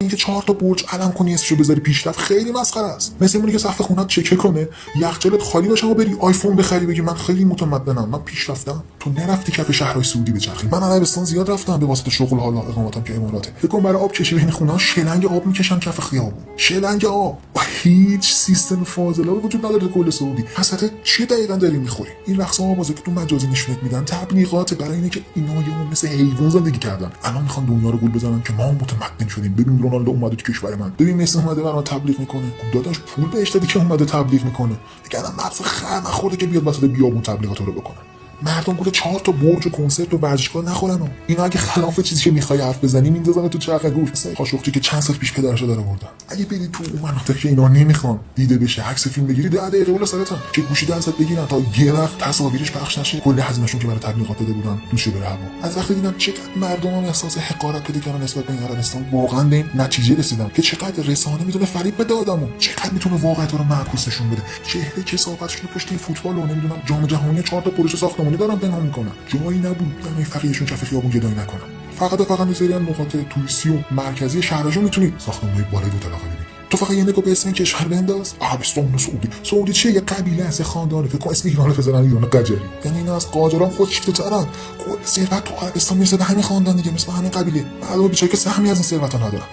اینکه 4 تا برج علم کنی اسمشو بذاری پیشرفت خیلی مسخره است. مثل اینه که سقف خونه‌ت چکه کنه، یخچالت خالی باشه و بری آیفون بخری بگی من خیلی متمدنم، من پیشرفتم. تو نرفتی کف شهرهای سعودی بچرخی. من عربستان زیاد رفتم به واسطه شغل، حالا اقامتم که اماراته. فکر کن برای آب کشی بین خونه‌ها شلنگ آب میکشن کف خیابون، شلنگ آب. هیچ سیستم فاضلابی وجود نداره کل سعودی. حسرت چی دقیقاً داری میخوری؟ این رقص آوازه که تو مجازی نشونت میدن تبلیغات برای اینه که اینا یهو مثل حیوان زندگی کردن، الان میخوان دنیا رو گول بزنن که ما متمدن شدیم. ببین رونالدو اومده تو کشور من، ببین مسی اومده برام تبلیغ میکنه. داداش پول بهش دادی که اومده تبلیغ میکنه. دیگه الان مغز خر نخورده که بیاد وسط بیابون تبلیغات رو بکنه. مردم گفت 4 تا برج و کنسرت و ورزشگاه نخورن. اینا اگه خلاف چیزی که میخوای حرف بزنی میندازن تو چرخ گوش، مثل قاشقچی که چند سال پیش پدرشو داره بردن. اگه بری تو اون مناطق که اینا نمیخوان دیده بشه، عکس فیلم بگیری 10 دقیقه ولا سرتون که گوشی ازت بگیرن تا یه وقت تصاویرش پخش نشه، کل هزینه‌شون که برای تبلیغات داده بودن دوشه بره هوا. از وقتی دیدم چقدر مردم احساس حقارت پیدا کردن نسبت به این عربستان، واقعا به این نتیجه رسیدم که چقدر رسانه میتونه فریب بده آدمو، چقدر میتونه واقعیت رو معکوس نشون بده. چهره کثافتشون پشت این فوتبال و نمیدونم جام جهانی 4 تا پروژه ساختمانی دارن پنهان میکنن. جایی نبود همه فقیرشون کف خیابون گدایی نکنن. فقط یه سری نقاط توریستی و مرکزی شهرشون میتونی ساختمان‌های بالای دو طبقه ببینی. تو فقط یه نگاه به اسم این کشور بنداز، عربستان سعودی چیه؟ یه قبیله است، خاندانی. فکر کن اسم ایران بزنن ایران قجری، یعنی اینا از قاجاران خودشیفته‌ترن. کل ثروت تو عربستان میرسه به همین خاندان دیگه، مثل همین قبیله. معلومه بیچاره که سهمی از این ثروت ندارن.